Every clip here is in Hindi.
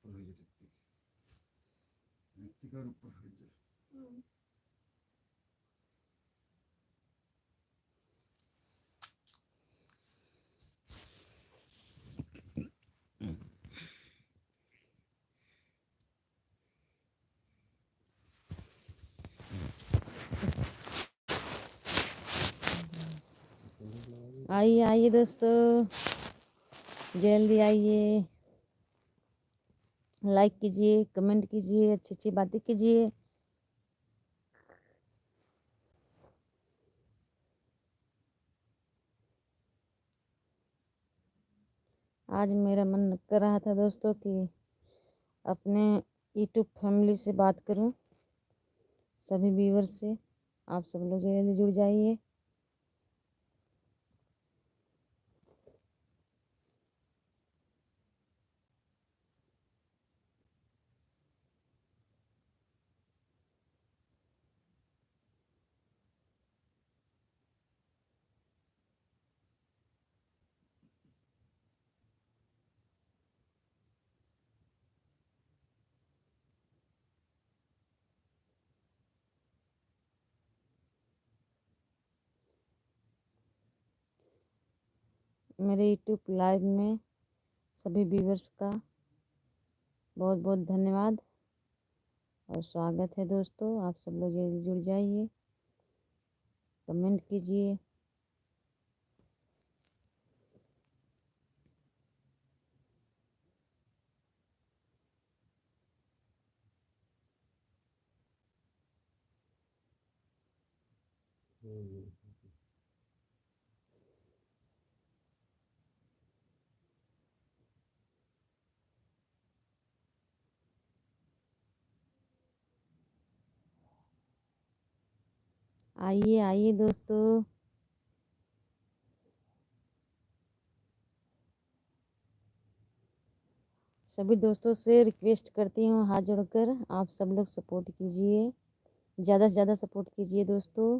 ऊपर हो जाए, ऋतिका ऊपर हो जाए। आइए आइए दोस्तों, जल्दी आइए, लाइक कीजिए, कमेंट कीजिए, अच्छी अच्छी बातें कीजिए। आज मेरा मन कर रहा था दोस्तों कि अपने यूट्यूब फैमिली से बात करूं, सभी व्यूअर्स से। आप सब लोग जल्दी जुड़ जाइए। मेरे यूट्यूब लाइव में सभी व्यूअर्स का बहुत बहुत धन्यवाद और स्वागत है दोस्तों। आप सब लोग जल्दी जुड़ जाइए, कमेंट कीजिए। आइए आइए दोस्तों, सभी दोस्तों से रिक्वेस्ट करती हूँ हाथ जोड़कर, आप सब लोग सपोर्ट कीजिए, ज़्यादा से ज़्यादा सपोर्ट कीजिए दोस्तों,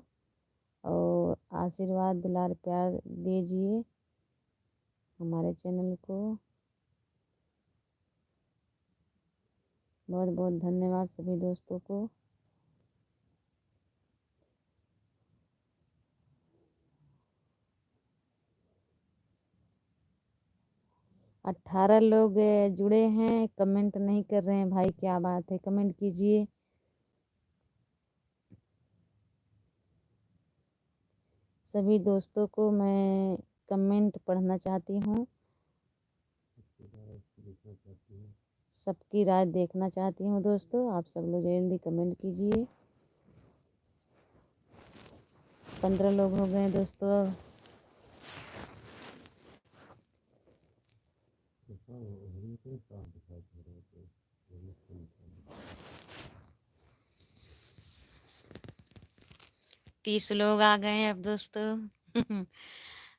और आशीर्वाद दुलार प्यार दीजिए हमारे चैनल को। बहुत बहुत धन्यवाद सभी दोस्तों को। 18 लोग जुड़े हैं, कमेंट नहीं कर रहे हैं भाई, क्या बात है? कमेंट कीजिए। सभी दोस्तों को मैं कमेंट पढ़ना चाहती हूँ, सबकी राय देखना चाहती हूँ दोस्तों। आप सब लोग जल्दी कमेंट कीजिए। 15 लोग हो गए दोस्तों। तीस लोग आ गए हैं अब दोस्तों।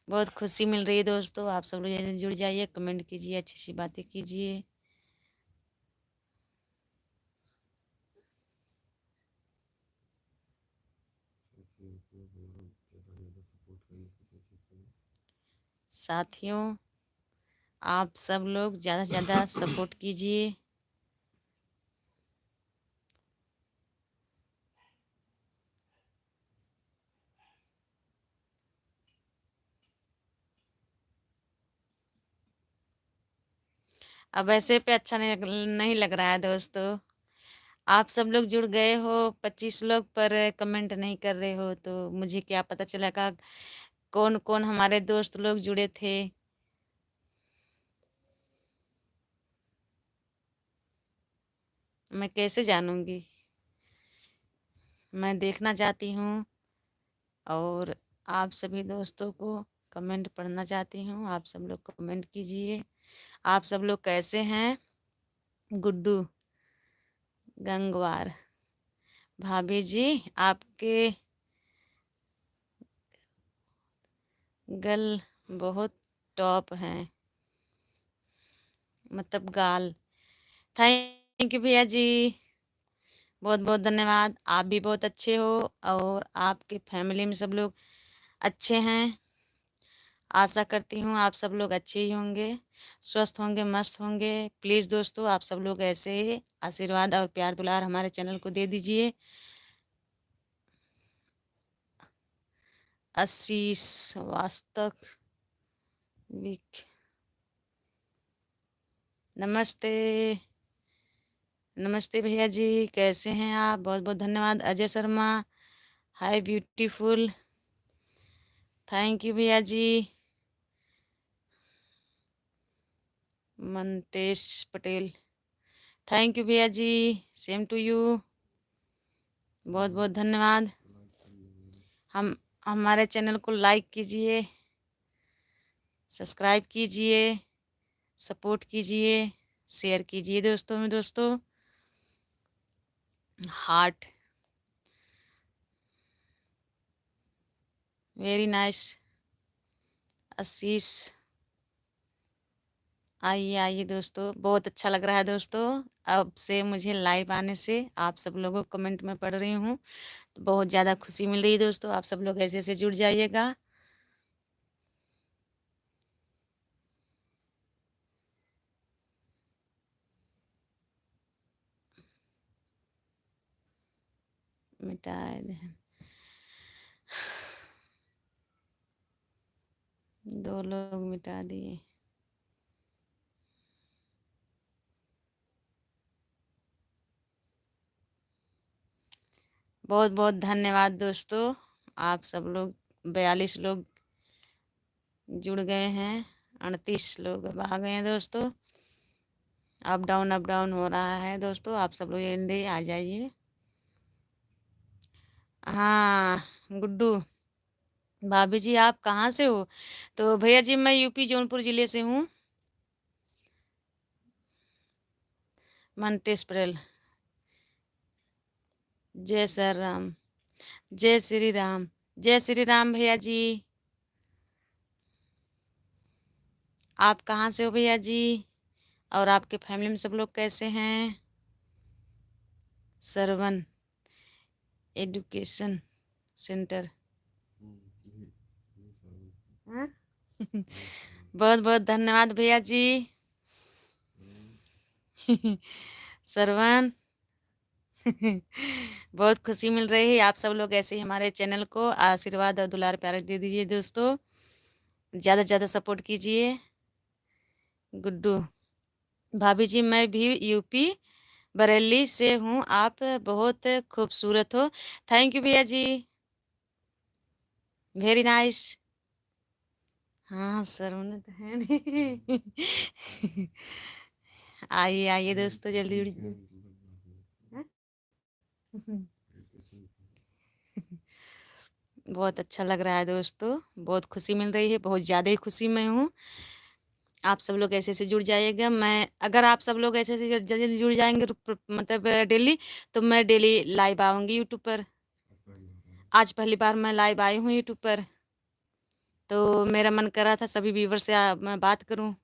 बहुत खुशी मिल रही है दोस्तों। आप सब लोग जल्दी जुड़ जाइए, कमेंट कीजिए, अच्छी अच्छी बातें कीजिए। साथियों, आप सब लोग ज़्यादा से ज़्यादा सपोर्ट कीजिए। अब ऐसे पे अच्छा नहीं लग रहा है दोस्तों। आप सब लोग जुड़ गए हो, 25 लोग, पर कमेंट नहीं कर रहे हो, तो मुझे क्या पता चलेगा कौन कौन हमारे दोस्त लोग जुड़े थे। मैं कैसे जानूंगी? मैं देखना चाहती हूँ और आप सभी दोस्तों को कमेंट पढ़ना चाहती हूँ। आप सब लोग कमेंट कीजिए। आप सब लोग कैसे हैं? गुड्डू गंगवार भाभी जी, आपके गल बहुत टॉप हैं, मतलब गाल। थैंक यू भैया जी, बहुत बहुत धन्यवाद। आप भी बहुत अच्छे हो और आपके फैमिली में सब लोग अच्छे हैं। आशा करती हूँ आप सब लोग अच्छे ही होंगे, स्वस्थ होंगे, मस्त होंगे। प्लीज़ दोस्तों आप सब लोग ऐसे ही आशीर्वाद और प्यार दुलार हमारे चैनल को दे दीजिए। आशीष वास्तव विक, नमस्ते। नमस्ते भैया जी, कैसे हैं आप? बहुत बहुत धन्यवाद। अजय शर्मा, हाय ब्यूटीफुल, थैंक यू भैया जी। मनतेश पटेल, थैंक यू भैया जी, सेम टू यू, बहुत बहुत धन्यवाद। हम हमारे चैनल को लाइक कीजिए, सब्सक्राइब कीजिए, सपोर्ट कीजिए, शेयर कीजिए दोस्तों में। दोस्तों हार्ट, वेरी नाइस। आशीष, आइए आइए दोस्तों, बहुत अच्छा लग रहा है दोस्तों। अब से मुझे लाइव आने से आप सब लोगों को कमेंट में पढ़ रही हूँ तो बहुत ज़्यादा खुशी मिल रही है दोस्तों। आप सब लोग ऐसे ऐसे जुड़ जाइएगा। मिटा दे, 2 लोग मिटा दिए। बहुत बहुत धन्यवाद दोस्तों। आप सब लोग 42 लोग जुड़ गए हैं, 38 लोग अब आ गए हैं दोस्तों। अप डाउन हो रहा है दोस्तों। आप सब लोग जल्दी आ जाइए। हाँ गुड्डू, भाभी जी आप कहाँ से हो? तो भैया जी मैं यूपी जौनपुर ज़िले से हूँ। मनतेश पटेल, जय सर राम, जय श्री राम, जय श्री राम भैया जी। आप कहाँ से हो भैया जी? और आपके फैमिली में सब लोग कैसे हैं? सरवन एजुकेशन सेंटर, हाँ? बहुत बहुत धन्यवाद भैया जी। सरवन, बहुत खुशी मिल रही है। आप सब लोग ऐसे ही हमारे चैनल को आशीर्वाद और दुलार प्यार दे दीजिए दोस्तों, ज़्यादा से ज़्यादा सपोर्ट कीजिए। गुड्डू, भाभी जी मैं भी यूपी बरेली से हूँ, आप बहुत खूबसूरत हो। थैंक यू भैया जी, वेरी नाइस। हाँ सरवन तो है नहीं। आइए आइए दोस्तों, जल्दी जुड़िए। बहुत अच्छा लग रहा है दोस्तों, बहुत खुशी मिल रही है, बहुत ज़्यादा ही खुशी में हूँ। आप सब लोग ऐसे ऐसे जुड़ जाइएगा। मैं अगर आप सब लोग ऐसे ऐसे जल्दी जल्दी जुड़ जाएंगे तो मतलब डेली, तो मैं डेली लाइव आऊँगी यूट्यूब पर। आज पहली बार मैं लाइव आई हूँ यूट्यूब पर, तो मेरा मन कर रहा था सभी व्यूवर से मैं बात करूँ।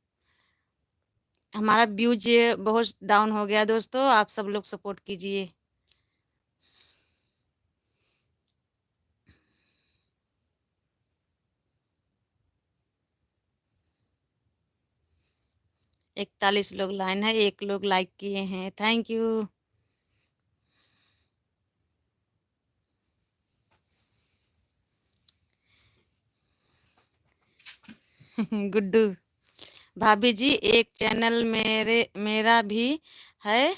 हमारा व्यूज बहुत डाउन हो गया दोस्तों, आप सब लोग सपोर्ट कीजिए। इकतालीस लोग लाइन है, 1 लोग लाइक किए हैं, थैंक यू। गुड्डू, भाभी जी एक चैनल मेरा भी है,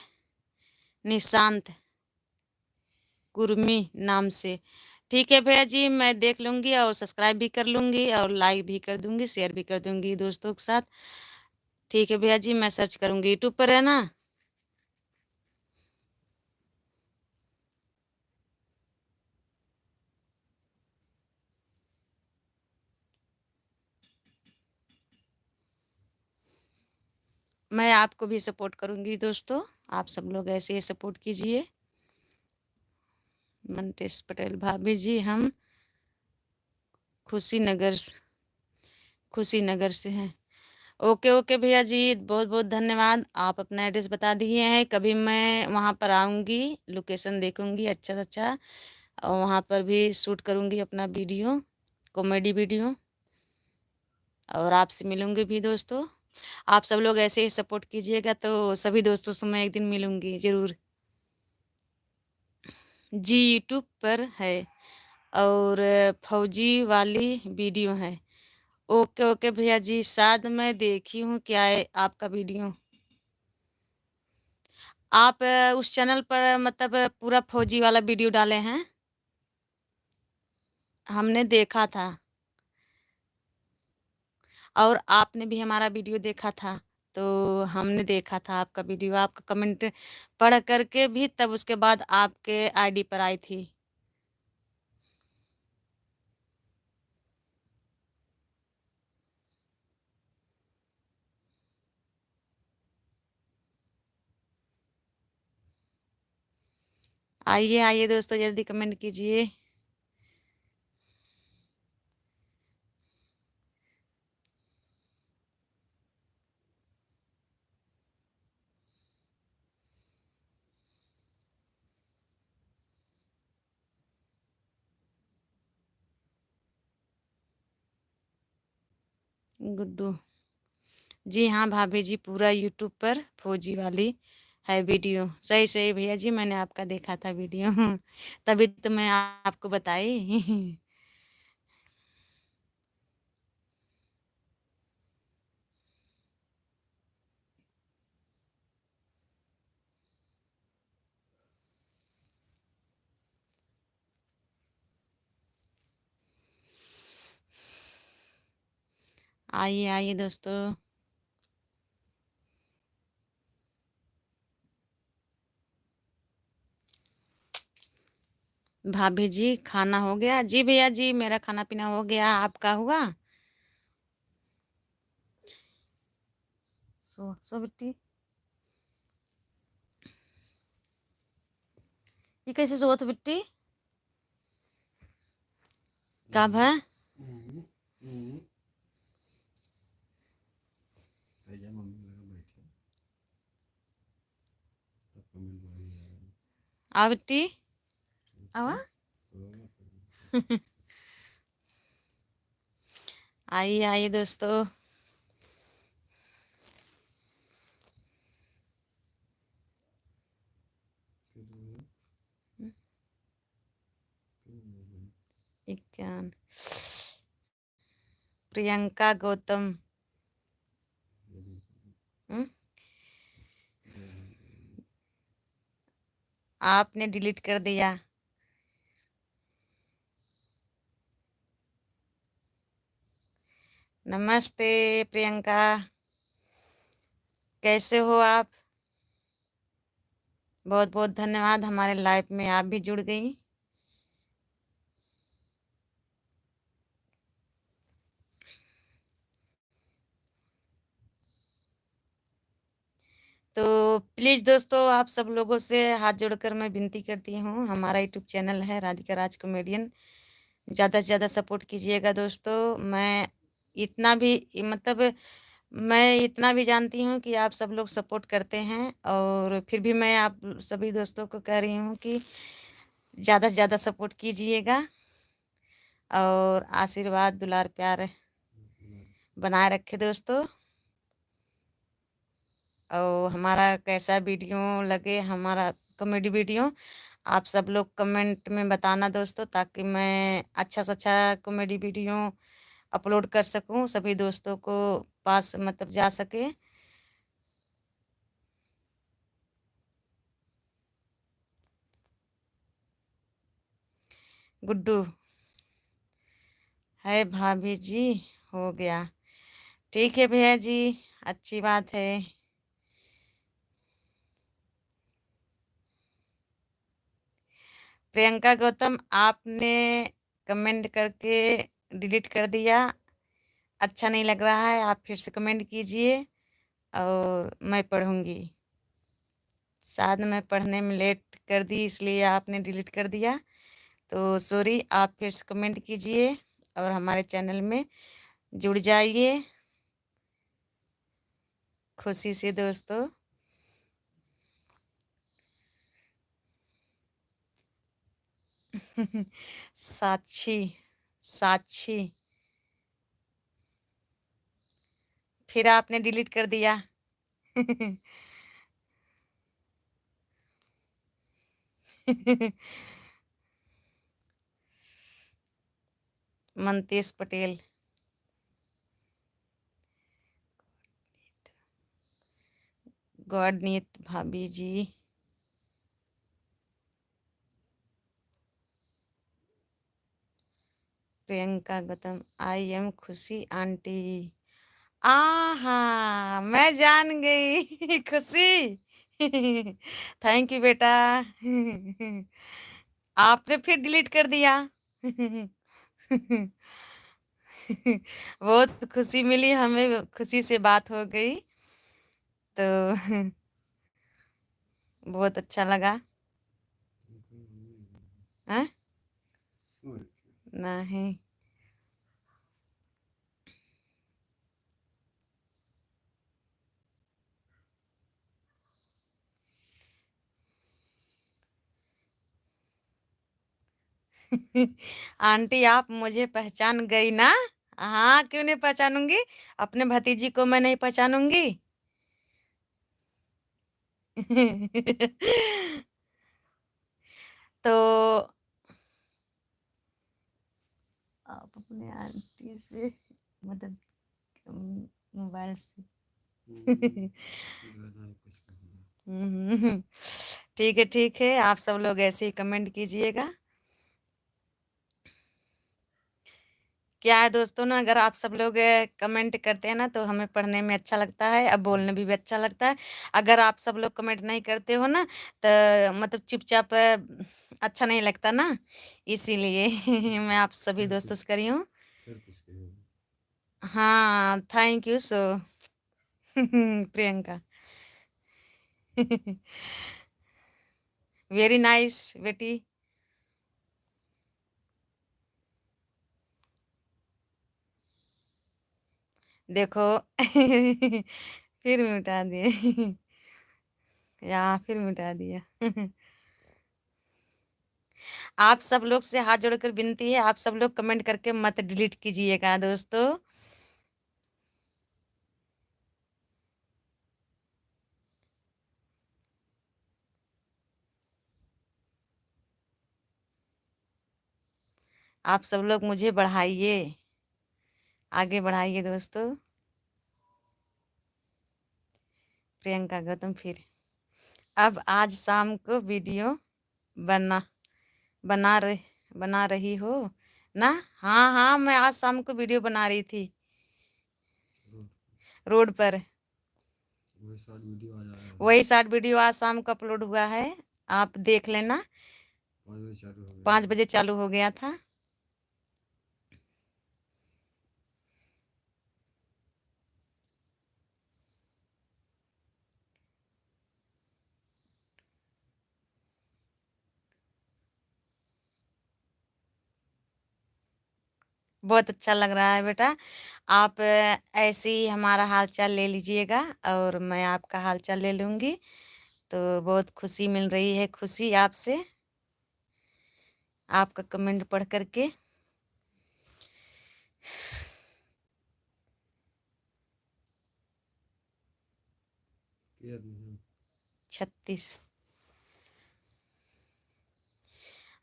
निशांत कुर्मी नाम से। ठीक है भैया जी, मैं देख लूँगी और सब्सक्राइब भी कर लूँगी और लाइक भी कर दूँगी, शेयर भी कर दूँगी दोस्तों के साथ। ठीक है भैया जी, मैं सर्च करूँगी यूट्यूब पर, है ना? मैं आपको भी सपोर्ट करूँगी दोस्तों, आप सब लोग ऐसे ही सपोर्ट कीजिए। मनतेश पटेल, भाभी जी हम खुशीनगर खुशीनगर से हैं। ओके ओके भैया जी, बहुत बहुत धन्यवाद। आप अपना एड्रेस बता दिए हैं, कभी मैं वहाँ पर आऊँगी, लोकेशन देखूँगी अच्छा से अच्छा, और वहाँ पर भी शूट करूँगी अपना वीडियो, कॉमेडी वीडियो। और आपसे मिलूंगी भी दोस्तों। आप सब लोग ऐसे ही सपोर्ट कीजिएगा तो सभी दोस्तों से मैं एक दिन मिलूंगी ज़रूर। जी यूट्यूब पर है और फौजी वाली वीडियो है। ओके ओके भैया जी, शायद मैं देखी हूँ क्या है आपका वीडियो। आप उस चैनल पर मतलब पूरा फौजी वाला वीडियो डाले हैं, हमने देखा था। और आपने भी हमारा वीडियो देखा था, तो हमने देखा था आपका वीडियो। आपका कमेंट पढ़ करके भी तब उसके बाद आपके आईडी पर आई थी। आइए आइए दोस्तों, जल्दी कमेंट कीजिए। गुड्डू जी हाँ भाभी जी, पूरा यूट्यूब पर फौजी वाली है वीडियो। सही सही भैया जी, मैंने आपका देखा था वीडियो तभी तो मैं आपको बताई आइए आइए दोस्तों। भाभी जी खाना हो गया? जी भैया जी, मेरा खाना पीना हो गया, आपका हुआ? सो सो बिट्टी, ये कैसे सोत बिट्टी? कब है? सही है, मम्मी लगा बैठे तब कमेंट वही आया। आ बिट्टी आवा आइए आइए दोस्तों। इक्यान प्रियंका गौतम। हम्म? आपने डिलीट कर दिया। नमस्ते प्रियंका, कैसे हो आप? बहुत बहुत धन्यवाद, हमारे लाइफ में आप भी जुड़ गई। तो प्लीज़ दोस्तों, आप सब लोगों से हाथ जोड़कर मैं विनती करती हूँ, हमारा यूट्यूब चैनल है राधिका राज कॉमेडियन, ज़्यादा से ज़्यादा सपोर्ट कीजिएगा दोस्तों। मैं इतना भी मतलब मैं इतना भी जानती हूँ कि आप सब लोग सपोर्ट करते हैं, और फिर भी मैं आप सभी दोस्तों को कह रही हूँ कि ज़्यादा से ज़्यादा सपोर्ट कीजिएगा और आशीर्वाद दुलार प्यार बनाए रखे दोस्तों। और हमारा कैसा वीडियो लगे, हमारा कॉमेडी वीडियो, आप सब लोग कमेंट में बताना दोस्तों, ताकि मैं अच्छा से अच्छा कॉमेडी वीडियो अपलोड कर सकूं, सभी दोस्तों को पास मतलब जा सके। गुड्डू है भाभी जी, हो गया, ठीक है भैया जी, अच्छी बात है। प्रियंका गौतम, आपने कमेंट करके डिलीट कर दिया, अच्छा नहीं लग रहा है, आप फिर से कमेंट कीजिए और मैं पढ़ूंगी। शायद मैं पढ़ने में लेट कर दी, इसलिए आपने डिलीट कर दिया, तो सॉरी। आप फिर से कमेंट कीजिए और हमारे चैनल में जुड़ जाइए खुशी से दोस्तों। साक्षी, साक्षी फिर आपने डिलीट कर दिया। मनतेश पटेल, गॉडनीत भाभी जी, प्रियंका गौतम, आई एम खुशी आंटी। आहा, मैं जान गई। खुशी। थैंक यू बेटा। आपने फिर डिलीट कर दिया। बहुत खुशी मिली हमें, खुशी से बात हो गई तो बहुत अच्छा लगा। हैं? और नहीं। आंटी आप मुझे पहचान गई ना? हाँ, क्यों नहीं पहचानूंगी? अपने भतीजी को मैं नहीं पहचानूंगी? तो आप अपने आंटी से मतलब मोबाइल से। ज़्यादा है कुछ कहना। ठीक है, ठीक है, आप सब लोग ऐसे ही कमेंट कीजिएगा। क्या है दोस्तों ना, अगर आप सब लोग कमेंट करते हैं ना तो हमें पढ़ने में अच्छा लगता है, अब बोलने भी अच्छा लगता है। अगर आप सब लोग कमेंट नहीं करते हो ना तो मतलब चुपचाप अच्छा नहीं लगता ना, इसीलिए मैं आप सभी दोस्तों से करी हूँ। फिर कुछ कहेगा। हाँ, thank you so Priyanka. Very nice बेटी। देखो फिर मिटा दिए। या फिर मिटा दिया। आप सब लोग से हाथ जोड़कर विनती है, आप सब लोग कमेंट करके मत डिलीट कीजिएगा दोस्तों। आप सब लोग मुझे बढ़ाइए, आगे बढ़ाइए दोस्तों। प्रियंका गौतम फिर अब आज शाम को वीडियो बना बना रहे बना रही हो ना? हाँ हाँ, मैं आज शाम को वीडियो बना रही थी रोड पर। वही शॉर्ट वीडियो आ जा रहा है। वही शॉर्ट वीडियो आज शाम को अपलोड हुआ है, आप देख लेना। 5 बजे चालू हो गया। 5 बजे चालू हो गया था। बहुत अच्छा लग रहा है बेटा। आप ऐसे ही हमारा हाल चाल ले लीजिएगा और मैं आपका हाल चाल ले लूँगी, तो बहुत खुशी मिल रही है, खुशी आपसे, आपका कमेंट पढ़ करके। ये आदमी है। 36।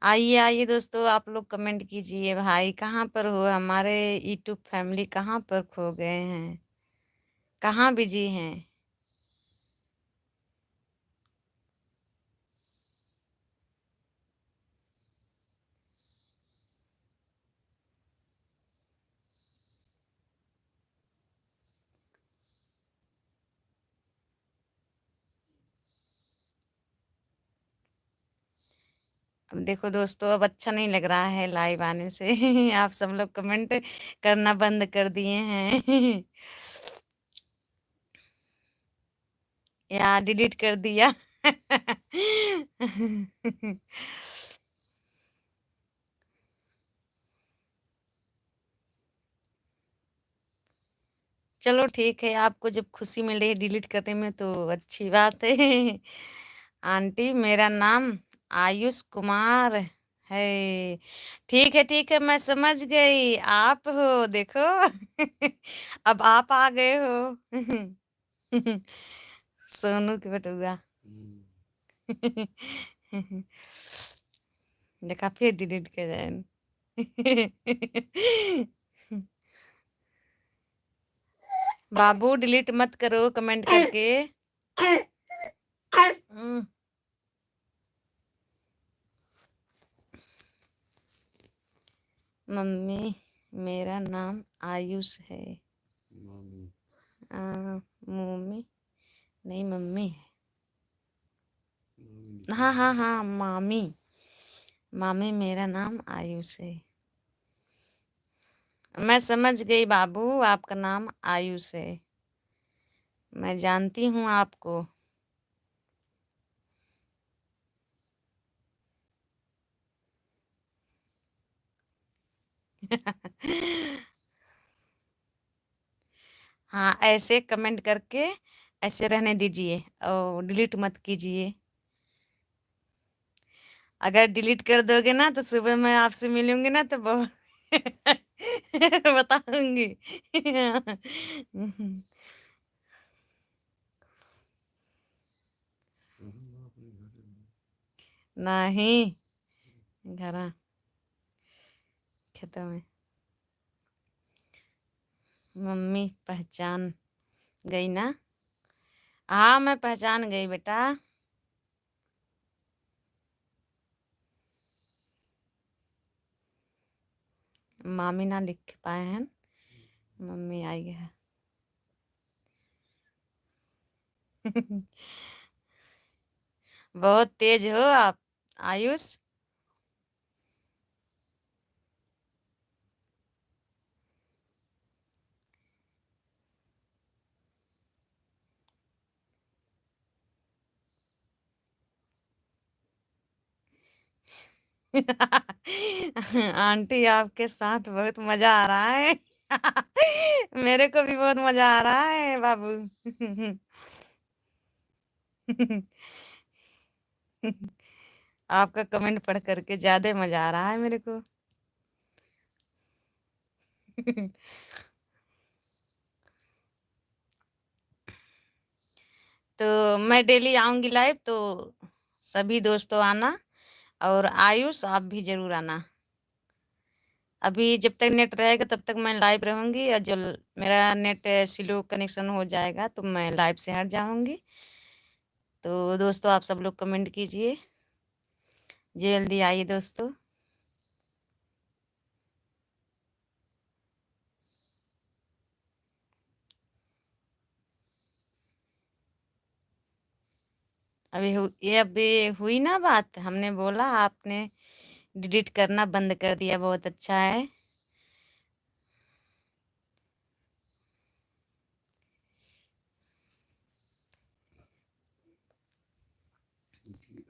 आइए आइए दोस्तों, आप लोग कमेंट कीजिए। भाई कहाँ पर हो? हमारे यूट्यूब फैमिली कहाँ पर खो गए हैं? कहाँ बिजी हैं? अब देखो दोस्तों, अब अच्छा नहीं लग रहा है लाइव आने से। आप सब लोग कमेंट करना बंद कर दिए हैं। या डिलीट कर दिया। चलो ठीक है, आपको जब खुशी मिल रही है डिलीट करने में तो अच्छी बात है। आंटी मेरा नाम आयुष कुमार है। ठीक है, मैं समझ गई, आप हो देखो। अब आप आ गए हो। सोनू की बटुआ। देखा, फिर डिलीट कर जाए। बाबू डिलीट मत करो कमेंट करके। हम्म, मम्मी मेरा नाम आयुष है। मामी। मम्मी नहीं, मम्मी है। मामी हाँ लिखा हाँ है। हाँ, मामी। मामी मेरा नाम आयुष है। मैं समझ गई बाबू, आपका नाम आयुष है। मैं जानती हूँ आपको। हाँ, ऐसे कमेंट करके ऐसे रहने दीजिए और डिलीट मत कीजिए। अगर डिलीट कर दोगे ना तो सुबह मैं आपसे मिलूंगी ना तो बहुत बताऊंगी। सोनू अपने घर है। नहीं, घर खेतों में। मम्मी पहचान गई ना? हाँ, मैं पहचान गई बेटा। मामी ना लिख पाए हैं, मम्मी आई है। बहुत तेज हो आप, आयुष। आंटी आपके साथ बहुत मजा आ रहा है। मेरे को भी बहुत मजा आ रहा है बाबू। आपका कमेंट पढ़ करके ज्यादा मजा आ रहा है मेरे को। तो मैं डेली आऊंगी लाइव, तो सभी दोस्तों आना, और आयुष आप भी जरूर आना। अभी जब तक नेट रहेगा तब तक मैं लाइव रहूंगी, और जो मेरा नेट स्लो कनेक्शन हो जाएगा तो मैं लाइव से हट जाऊंगी। तो दोस्तों आप सब लोग कमेंट कीजिए, जल्दी आइए दोस्तों। ये अभी हुई ना बात, हमने बोला, आपने डिलीट करना बंद कर दिया, बहुत अच्छा है।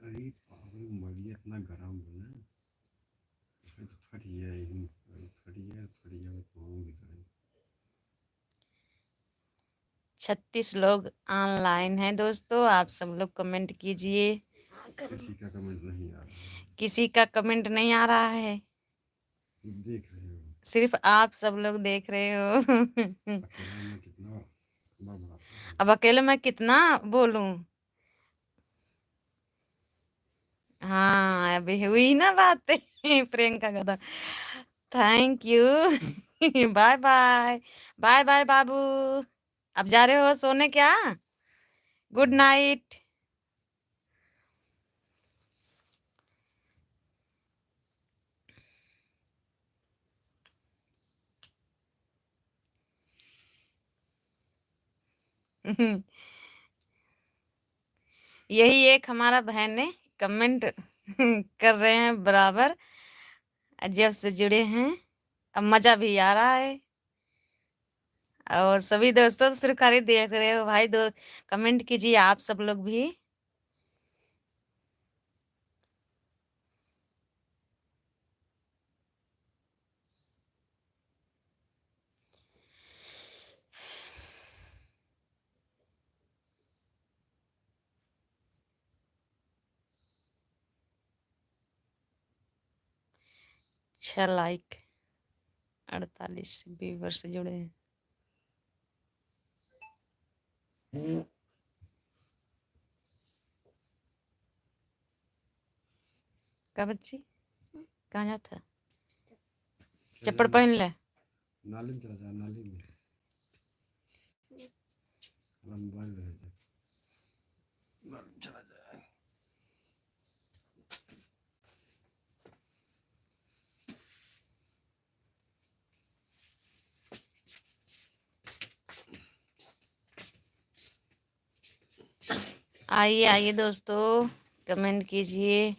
अरे पागल, मरिया इतना गरम हो ना। भाई तो फट गया ही। भाई फट गया मैं पाऊँ की तरह। 36 लोग ऑनलाइन हैं दोस्तों, आप सब लोग कमेंट कीजिए। किसी का कमेंट नहीं आ रहा है। किसी का कमेंट नहीं आ रहा है, देख रहे हो। सिर्फ आप सब लोग देख रहे हो। अकेला मैं कितना बड़बड़ाता हूँ। अब अकेले मैं कितना बोलूं। हाँ, अभी हुई ना बात। प्रियंका का। Thank you. Bye bye. Bye bye बाबू। अब जा रहे हो सोने क्या? Good night. यही एक हमारा बहन है, कमेंट कर रहे हैं बराबर, जब से जुड़े हैं। अब मजा भी आ रहा है, और सभी दोस्तों तो सिर्फ खाली देख रहे हो भाई। दो कमेंट कीजिए आप सब लोग भी। 6 लाइक, 48 व्यूवर्स जुड़े हैं। का बच्ची कहाँ जाता है? चप्पल पहन ले। नाली में चला जा, नाली में मोबाइल ले जा, चला जाए। आइए आइए दोस्तों, कमेंट कीजिए।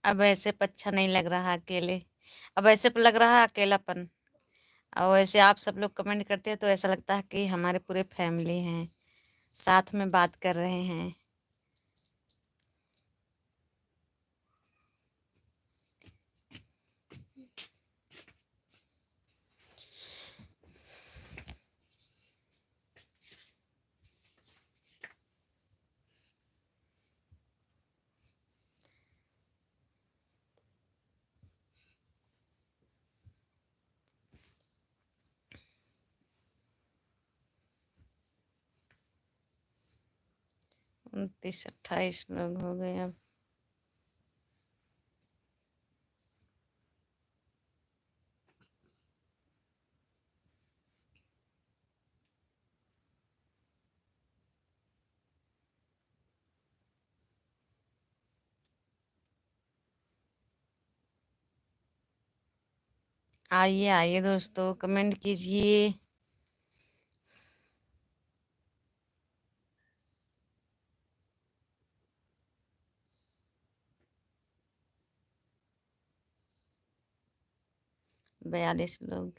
अब ऐसे अच्छा नहीं लग रहा अकेले, अब ऐसे लग रहा है अकेलापन। और वैसे आप सब लोग कमेंट करते हैं तो ऐसा लगता है कि हमारे पूरे फैमिली हैं, साथ में बात कर रहे हैं। उनतीस 28 लोग हो गए अब। आइए आइए दोस्तों, कमेंट कीजिए। बयालीस लोग।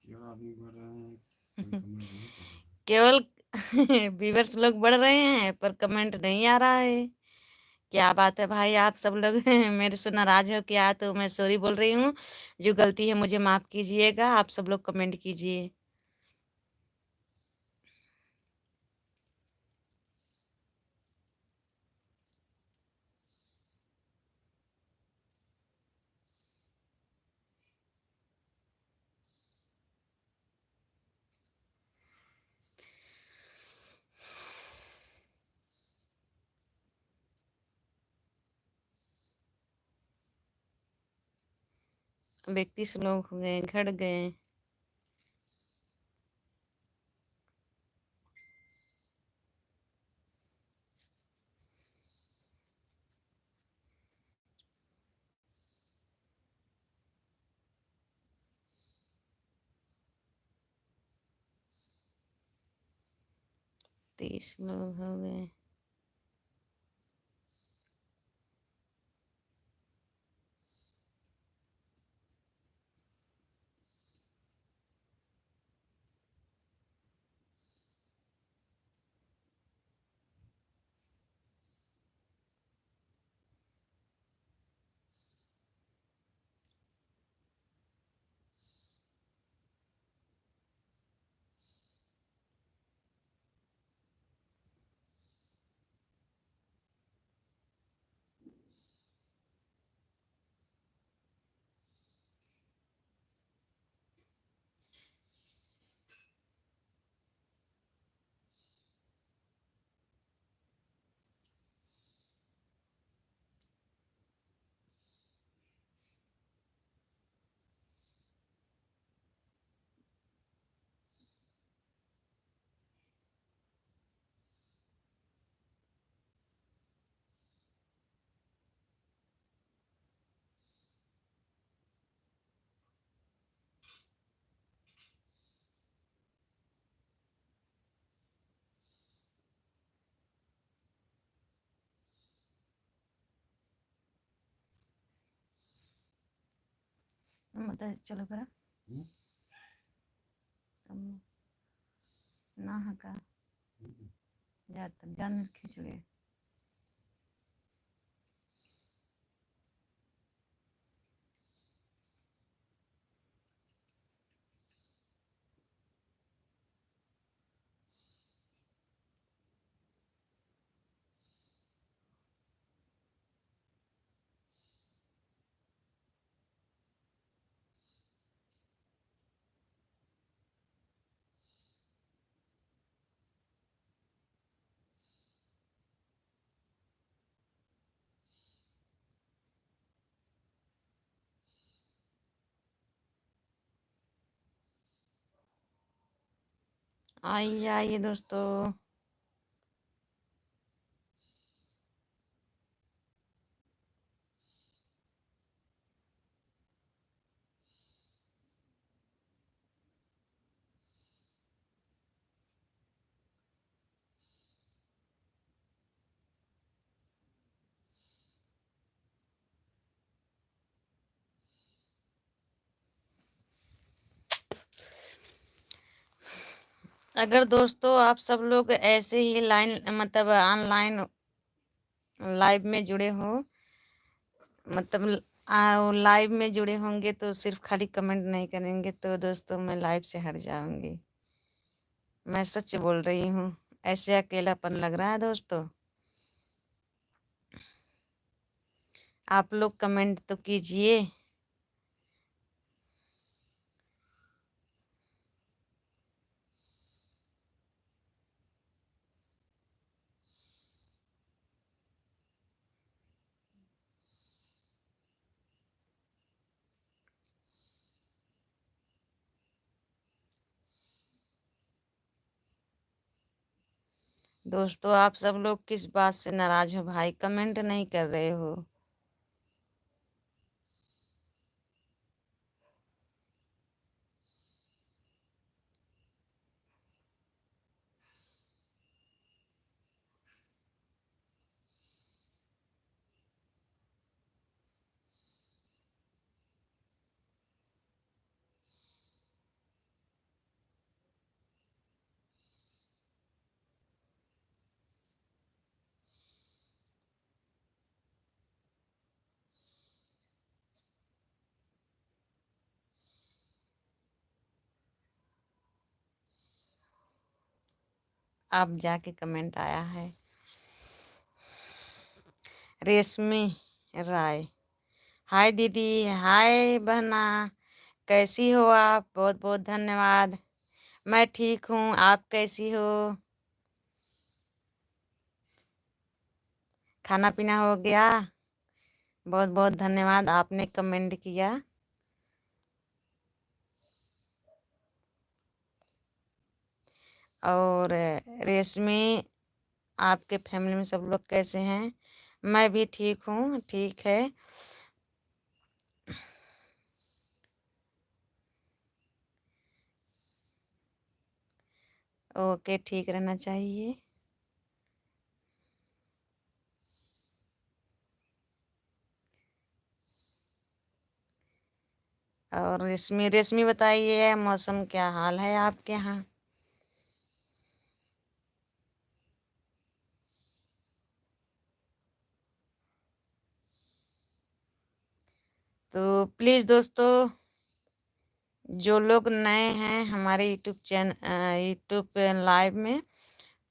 क्यों आदमी बढ़ रहे हैं, कोई कमेंट नहीं कर रहा। केवल व्यूवर्स लोग बढ़ रहे हैं पर कमेंट नहीं आ रहा है। क्या बात है भाई, आप सब लोग मेरे से नाराज हो क्या? तो मैं सॉरी बोल रही हूँ, जो गलती है मुझे माफ कीजिएगा। आप सब लोग कमेंट कीजिए। अब 31 लोग हो गए, घट गए। तीस लोग हो गए। मतलब चलो करा ना हका जान खींच ले। आइए आइए दोस्तों। अगर दोस्तों आप सब लोग ऐसे ही लाइन मतलब ऑनलाइन लाइव में जुड़े हो, मतलब लाइव में जुड़े होंगे तो सिर्फ खाली कमेंट नहीं करेंगे तो दोस्तों मैं लाइव से हट जाऊंगी। मैं सच बोल रही हूँ, ऐसे अकेलापन लग रहा है दोस्तों। आप लोग कमेंट तो कीजिए। दोस्तों आप सब लोग किस बात से नाराज हो भाई, कमेंट नहीं कर रहे हो। अब जाके कमेंट आया है। रेशमी राय, हाय दीदी, हाय बहना, कैसी हो आप? बहुत बहुत धन्यवाद। मैं ठीक हूँ, आप कैसी हो? खाना पीना हो गया? बहुत बहुत धन्यवाद, आपने कमेंट किया। और रेशमी, आपके फैमिली में सब लोग कैसे हैं? मैं भी ठीक हूँ, ठीक है। ओके, ठीक रहना चाहिए। और रेशमी रेशमी बताइए, मौसम क्या हाल है आपके यहाँ? तो प्लीज़ दोस्तों, जो लोग नए हैं हमारे यूट्यूब पे लाइव में,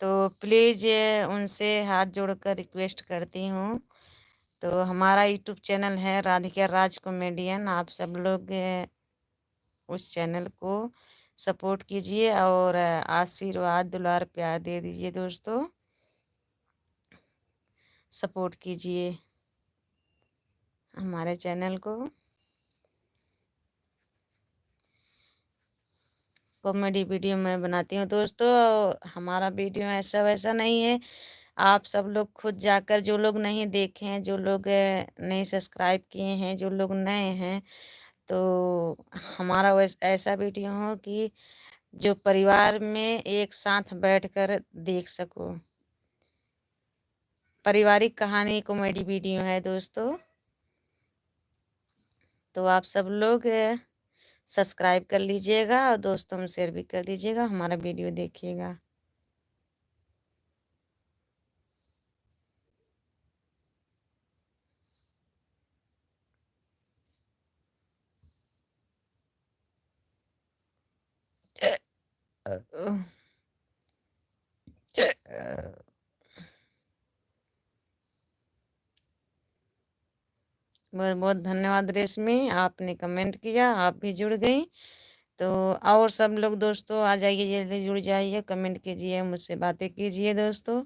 तो प्लीज़ उनसे हाथ जोड़कर रिक्वेस्ट करती हूँ। तो हमारा यूट्यूब चैनल है राधिका राज कॉमेडियन। आप सब लोग उस चैनल को सपोर्ट कीजिए और आशीर्वाद दुलार प्यार दे दीजिए दोस्तों। सपोर्ट कीजिए हमारे चैनल को। कॉमेडी वीडियो मैं बनाती हूँ दोस्तों। हमारा वीडियो ऐसा वैसा नहीं है। आप सब लोग खुद जाकर, जो लोग नहीं देखे हैं, जो लोग नहीं सब्सक्राइब किए हैं, जो लोग नए हैं, तो हमारा ऐसा वीडियो हो कि जो परिवार में एक साथ बैठकर देख सको। पारिवारिक कहानी कॉमेडी वीडियो है दोस्तों। तो आप सब लोग सब्सक्राइब कर लीजिएगा और दोस्तों में शेयर भी कर दीजिएगा, हमारा वीडियो देखिएगा। बहुत बहुत धन्यवाद रेशमी, आपने कमेंट किया, आप भी जुड़ गई। तो और सब लोग दोस्तों आ जाइए, जल्दी जुड़ जाइए, कमेंट कीजिए, मुझसे बातें कीजिए दोस्तों।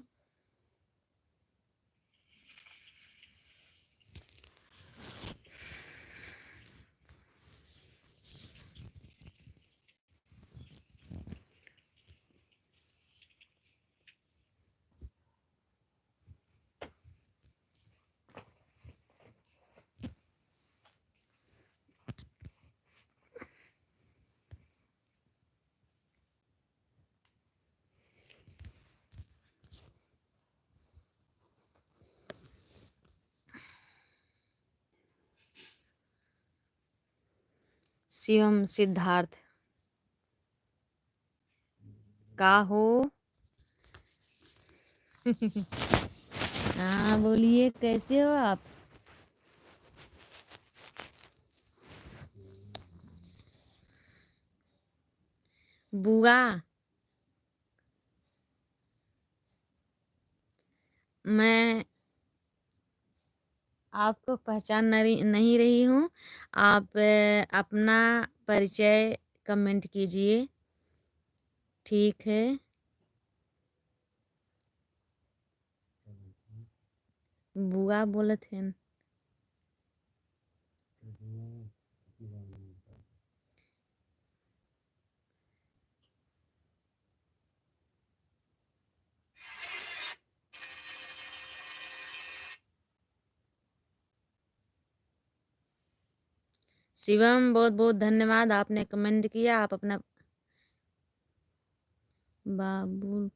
शिवम सिद्धार्थ का हो। हाँ बोलिए, कैसे हो आप? बुआ, मैं आपको पहचान नहीं रही हूँ। आप अपना परिचय कमेंट कीजिए, ठीक है? बुआ बोलत हैं। शिवम, बहुत बहुत धन्यवाद, आपने कमेंट किया। आप अपना बाबू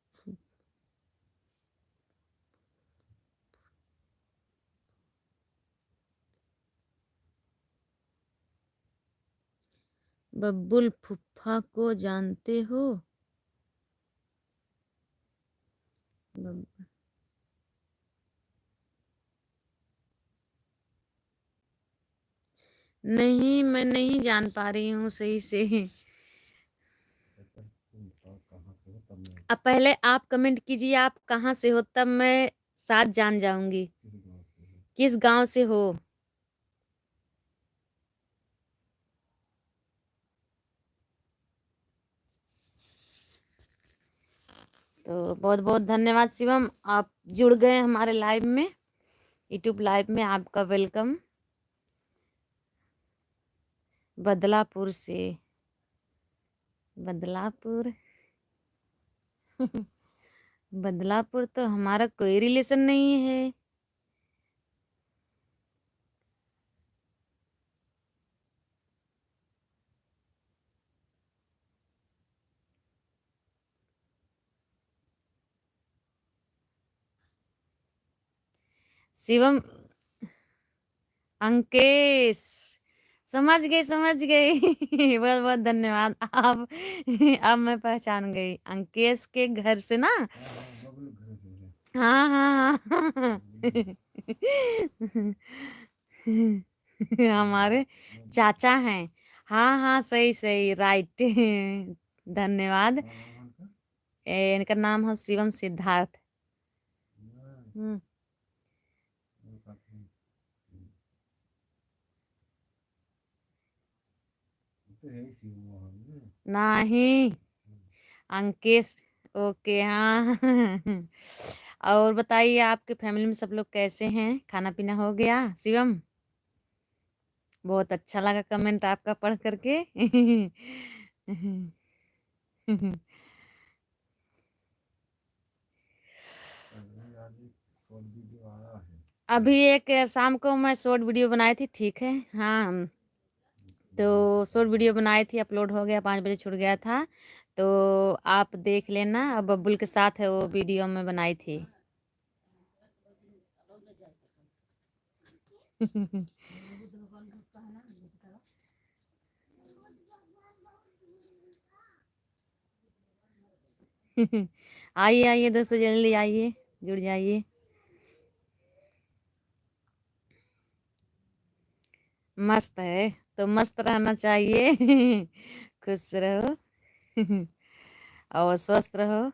बब्बुल फुफ्फा को जानते हो? बब- नहीं, मैं नहीं जान पा रही हूँ सही से। अब पहले आप कमेंट कीजिए, आप कहाँ से हो, तब मैं साथ जान जाऊंगी किस गांव से हो। तो बहुत बहुत धन्यवाद शिवम, आप जुड़ गए हमारे लाइव में, यूट्यूब लाइव में। आपका वेलकम। बदलापुर से। बदलापुर। बदलापुर तो हमारा कोई रिलेशन नहीं है। शिवम, अंकेश, समझ गई समझ गई। बहुत बहुत धन्यवाद। अब मैं पहचान गई, अंकेश के घर से ना। हाँ हाँ हाँ। हमारे चाचा हैं। हाँ हाँ, सही सही, राइट। धन्यवाद। इनका नाम है शिवम सिद्धार्थ। हम्म। नहीं, अंकेश। ओके, हाँ। और बताइए, आपके फैमिली में सब लोग कैसे हैं? खाना पीना हो गया शिवम? बहुत अच्छा लगा कमेंट आपका पढ़ करके। अभी एक शाम को मैं शॉर्ट वीडियो बनाई थी, ठीक है? हाँ, तो शॉर्ट वीडियो बनाई थी, अपलोड हो गया, 5 बजे छूट गया था। तो आप देख लेना। अब बब्बुल के साथ है वो वीडियो में बनाई थी। आइए आइए दोस्तों, जल्दी आइए, जुड़ जाइए। मस्त है तो मस्त रहना चाहिए। खुश रहो। और स्वस्थ रहो।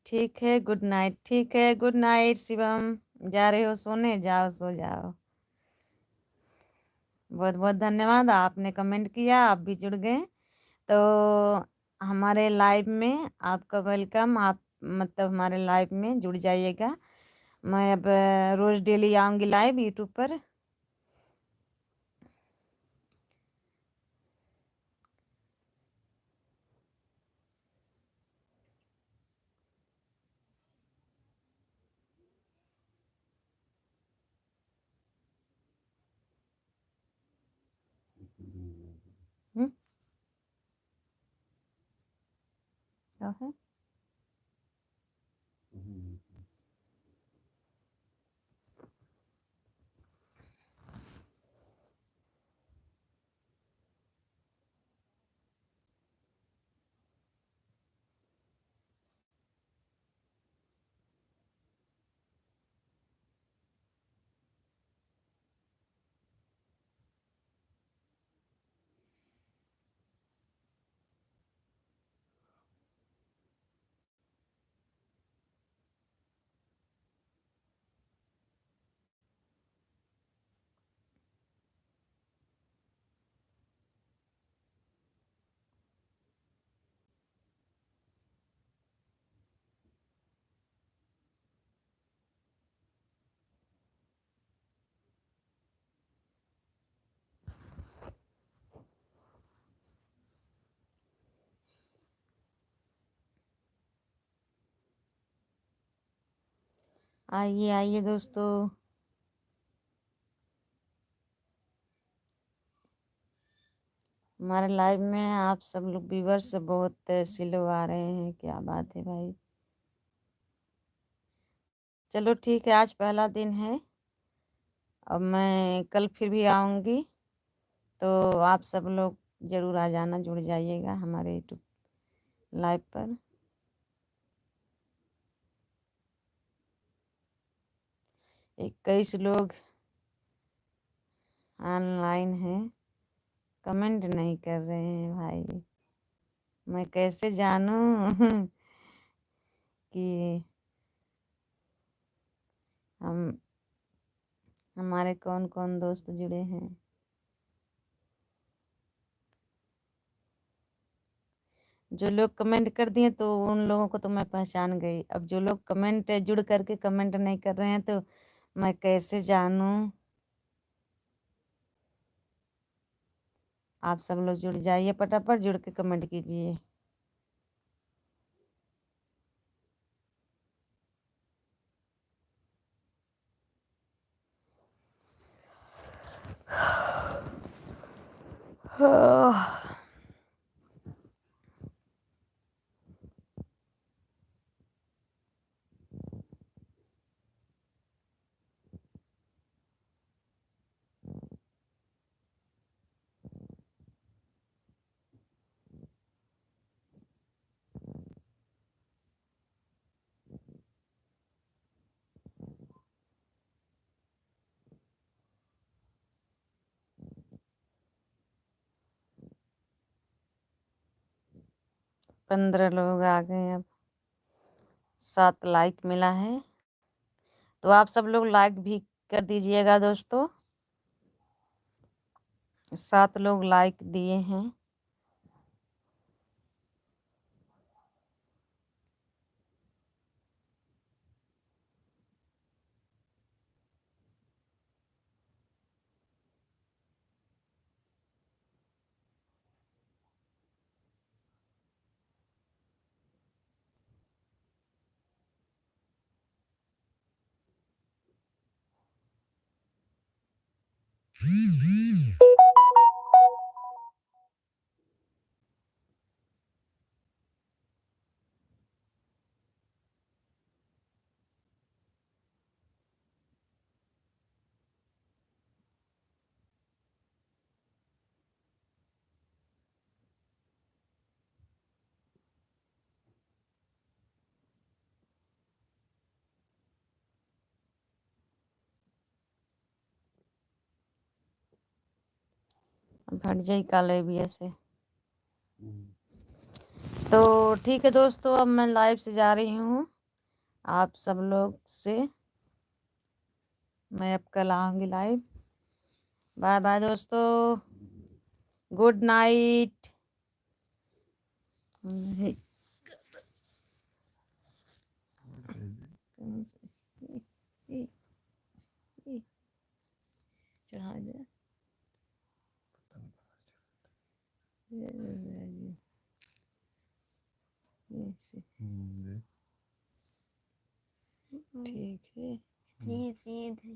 ठीक है, गुड नाइट। ठीक है, गुड नाइट शिवम। जा रहे हो सोने? जाओ, सो जाओ। बहुत बहुत धन्यवाद, आपने कमेंट किया, आप भी जुड़ गए। तो हमारे लाइव में आपका वेलकम। आप मतलब हमारे लाइव में जुड़ जाइएगा। मैं अब रोज़ डेली आऊँगी लाइव यूट्यूब पर। हम्म, क्या है? आइए आइए दोस्तों, हमारे लाइव में आप सब लोग व्यूवर्स बहुत से लोग आ रहे हैं, क्या बात है भाई। चलो ठीक है, आज पहला दिन है, अब मैं कल फिर भी आऊँगी, तो आप सब लोग ज़रूर आ जाना, जुड़ जाइएगा हमारे यूट्यूब लाइव पर। इक्कीस लोग ऑनलाइन हैं, कमेंट नहीं कर रहे हैं भाई, मैं कैसे जानूं कि हम हमारे कौन कौन दोस्त जुड़े हैं। जो लोग कमेंट कर दिए तो उन लोगों को तो मैं पहचान गई, अब जो लोग कमेंट जुड़ करके कमेंट नहीं कर रहे हैं तो मैं कैसे जानूं। आप सब लोग जुड़ जाइए, फटाफट जुड़ के कमेंट कीजिए। हाँ। 15 लोग आ गए, अब 7 लाइक मिला है, तो आप सब लोग लाइक भी कर दीजिएगा दोस्तों। 7 लोग लाइक दिए हैं। हट जाई काले भी ऐसे। तो ठीक है दोस्तों, अब मैं लाइव से जा रही हूँ, आप सब लोग से मैं अब कल आऊँगी लाइव। बाय बाय दोस्तों, गुड नाइट। चढ़ा दे। ठीक है। ठीक है।